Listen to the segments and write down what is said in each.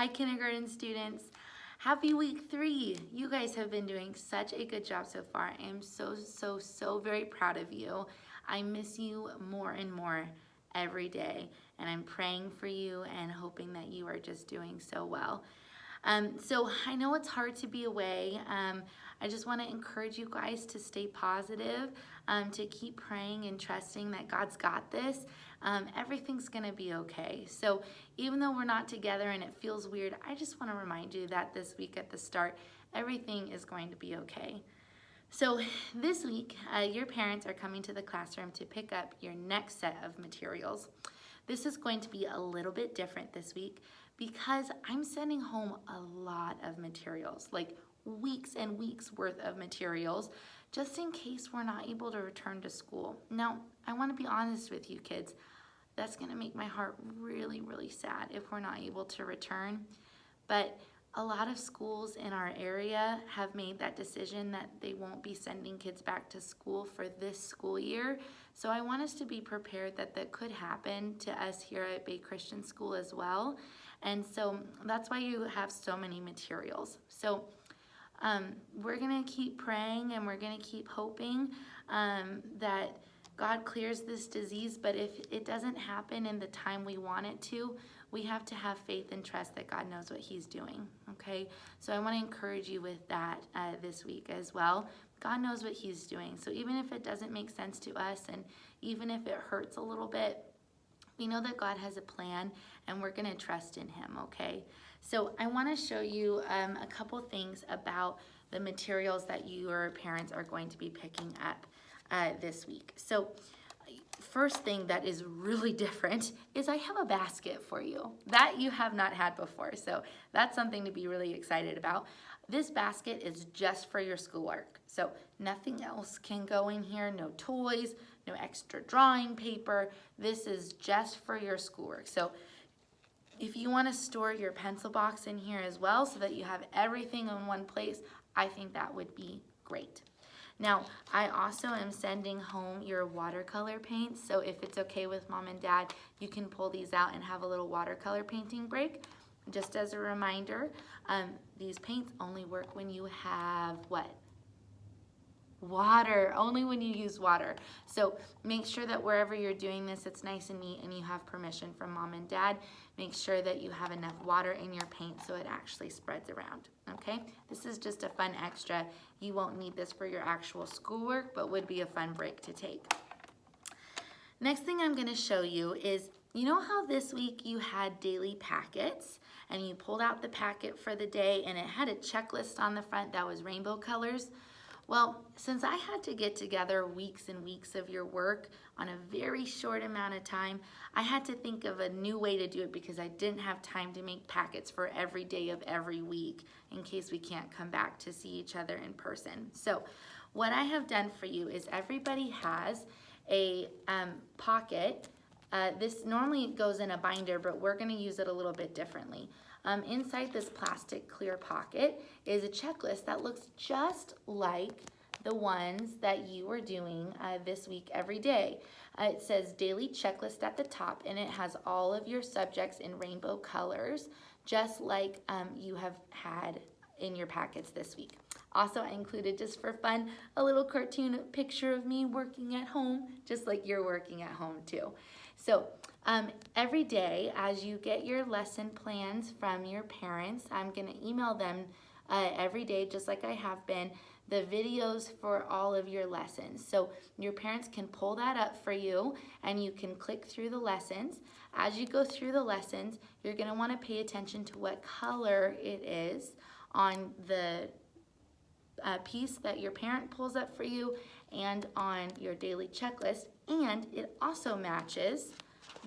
Hi, kindergarten students. Happy week 3. You guys have been doing such a good job so far. I am so very proud of you. I miss you more and more every day, and I'm praying for you and hoping that you are just doing so well. So I know it's hard to be away. I just want to encourage you guys to stay positive, to keep praying and trusting that God's got this. Everything's going to be okay. So even though we're not together and it feels weird, I just want to remind you that this week at the start, everything is going to be okay. So this week, your parents are coming to the classroom to pick up your next set of materials. This is going to be a little bit different this week because I'm sending home a lot of materials, like weeks and weeks worth of materials, just in case we're not able to return to school. Now, I want to be honest with you kids. That's going to make my heart really sad if we're not able to return. But a lot of schools in our area have made that decision that they won't be sending kids back to school for this school year. So I want us to be prepared that that could happen to us here at Bay Christian School as well. And so that's why you have so many materials. So we're going to keep praying and we're going to keep hoping that God clears this disease, but if it doesn't happen in the time we want it to, we have to have faith and trust that God knows what He's doing, okay? So I want to encourage you with that this week as well. God knows what He's doing. So even if it doesn't make sense to us and even if it hurts a little bit, we know that God has a plan and we're going to trust in Him, okay? So I want to show you a couple things about the materials that your parents are going to be picking up this week. So first thing that is really different is I have a basket for you that you have not had before. So that's something to be really excited about. This basket is just for your schoolwork. So nothing else can go in here, no toys, no extra drawing paper. This is just for your schoolwork. So if you want to store your pencil box in here as well so that you have everything in one place, I think that would be great. Now, I also am sending home your watercolor paints, so if it's okay with Mom and Dad, you can pull these out and have a little watercolor painting break. Just as a reminder, these paints only work when you have what? Water, only when you use water. So make sure that wherever you're doing this, it's nice and neat and you have permission from Mom and Dad. Make sure that you have enough water in your paint so it actually spreads around, okay? This is just a fun extra. You won't need this for your actual schoolwork, but would be a fun break to take. Next thing I'm gonna show you is, you know how this week you had daily packets and you pulled out the packet for the day and it had a checklist on the front that was rainbow colors? Well, since I had to get together weeks and weeks of your work on a very short amount of time, I had to think of a new way to do it because I didn't have time to make packets for every day of every week in case we can't come back to see each other in person. So what I have done for you is everybody has a pocket. This normally goes in a binder, but we're going to use it a little bit differently. Inside this plastic clear pocket is a checklist that looks just like the ones that you were doing this week every day. It says daily checklist at the top and it has all of your subjects in rainbow colors, just like you have had in your packets this week. Also, I included, just for fun, a little cartoon picture of me working at home, just like you're working at home too. So every day as you get your lesson plans from your parents, I'm gonna email them every day, just like I have been, the videos for all of your lessons. So your parents can pull that up for you and you can click through the lessons. As you go through the lessons, you're gonna wanna pay attention to what color it is on the piece that your parent pulls up for you and on your daily checklist, and it also matches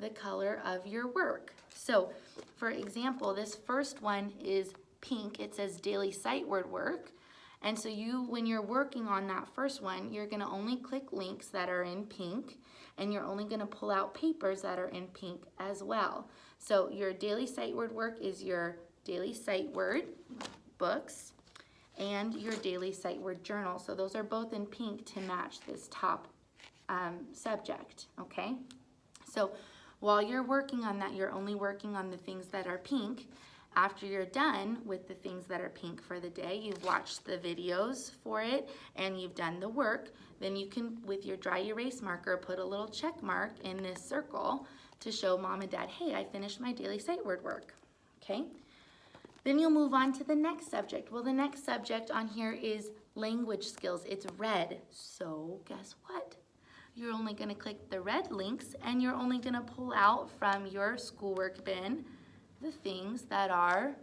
the color of your work. So for example, this first one is pink. It says daily sight word work. And so when you're working on that first one, you're gonna only click links that are in pink and you're only gonna pull out papers that are in pink as well. So your daily sight word work is your daily sight word books and your daily sight word journal. So those are both in pink to match this top subject, okay? So while you're working on that, you're only working on the things that are pink. after you're done with the things that are pink for the day, you've watched the videos for it and you've done the work, then you can, with your dry erase marker, put a little check mark in this circle to show mom and dad, hey, I finished my daily sight word work, okay? Then you'll move on to the next subject. Well, the next subject on here is language skills. It's red, so guess what? You're only gonna click the red links and you're only gonna pull out from your schoolwork bin the things that are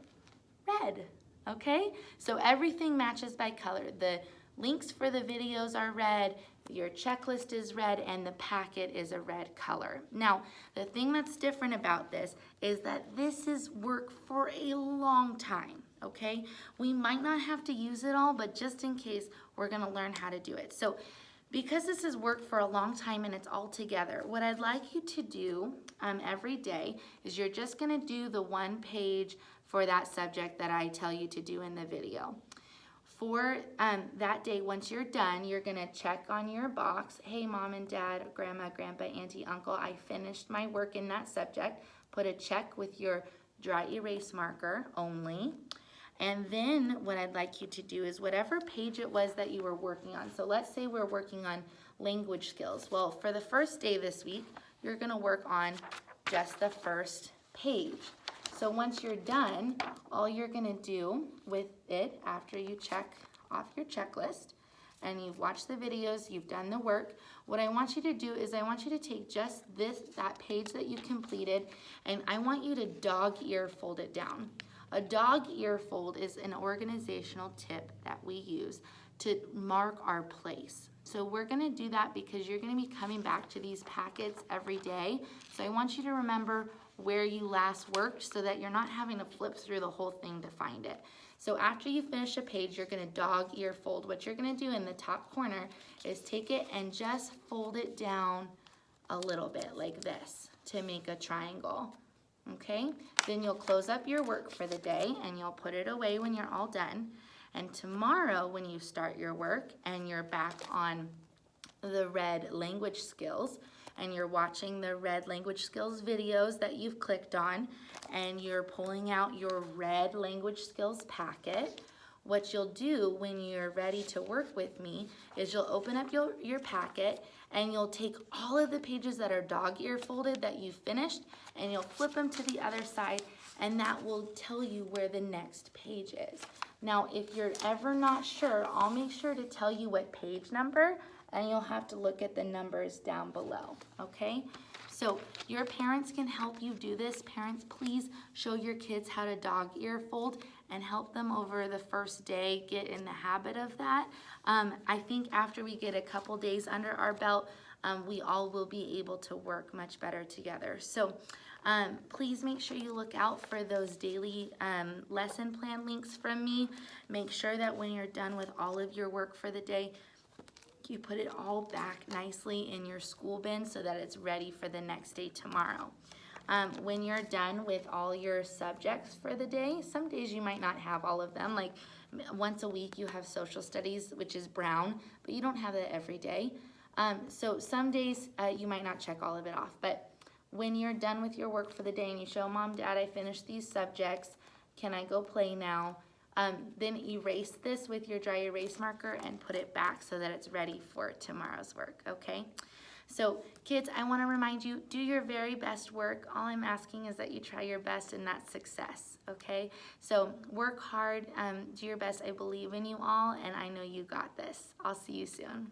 red, okay? So everything matches by color. The links for the videos are red, your checklist is red, and the packet is a red color. Now, the thing that's different about this is that this is work for a long time, okay? We might not have to use it all, but just in case, we're gonna learn how to do it. So, because this is work for a long time and it's all together, what I'd like you to do every day is you're just gonna do the one page for that subject that I tell you to do in the video. For that day, once you're done, you're gonna check on your box. Hey, mom and dad, grandma, grandpa, auntie, uncle, I finished my work in that subject. Put a check with your dry erase marker only. And then what I'd like you to do is whatever page it was that you were working on. So let's say we're working on language skills. Well, for the first day this week, you're gonna work on just the first page. So once you're done, all you're gonna do with it after you check off your checklist and you've watched the videos, you've done the work, what I want you to do is I want you to take just that page that you completed, and I want you to dog ear fold it down. A dog ear fold is an organizational tip that we use to mark our place. So we're gonna do that because you're gonna be coming back to these packets every day. So I want you to remember where you last worked so that you're not having to flip through the whole thing to find it. So after you finish a page, you're gonna dog ear fold. What you're gonna do in the top corner is take it and just fold it down a little bit like this to make a triangle. Okay, then you'll close up your work for the day and you'll put it away when you're all done. And tomorrow when you start your work and you're back on the red language skills and you're watching the red language skills videos that you've clicked on and you're pulling out your red language skills packet, what you'll do when you're ready to work with me is you'll open up your packet and you'll take all of the pages that are dog ear folded that you've finished and you'll flip them to the other side, and that will tell you where the next page is. Now, if you're ever not sure, I'll make sure to tell you what page number, and you'll have to look at the numbers down below, okay? So your parents can help you do this. Parents, please show your kids how to dog ear fold and help them over the first day get in the habit of that. I think after we get a couple days under our belt, we all will be able to work much better together. So please make sure you look out for those daily lesson plan links from me. Make sure that when you're done with all of your work for the day, you put it all back nicely in your school bin so that it's ready for the next day tomorrow. When you're done with all your subjects for the day, some days you might not have all of them. Like once a week you have social studies, which is brown, but you don't have that every day. So some days you might not check all of it off, but when you're done with your work for the day and you show mom, dad, I finished these subjects, can I go play now? Then erase this with your dry erase marker and put it back so that it's ready for tomorrow's work, okay? So kids, I wanna remind you, do your very best work. All I'm asking is that you try your best and that's success, okay? So work hard, do your best. I believe in you all and I know you got this. I'll see you soon.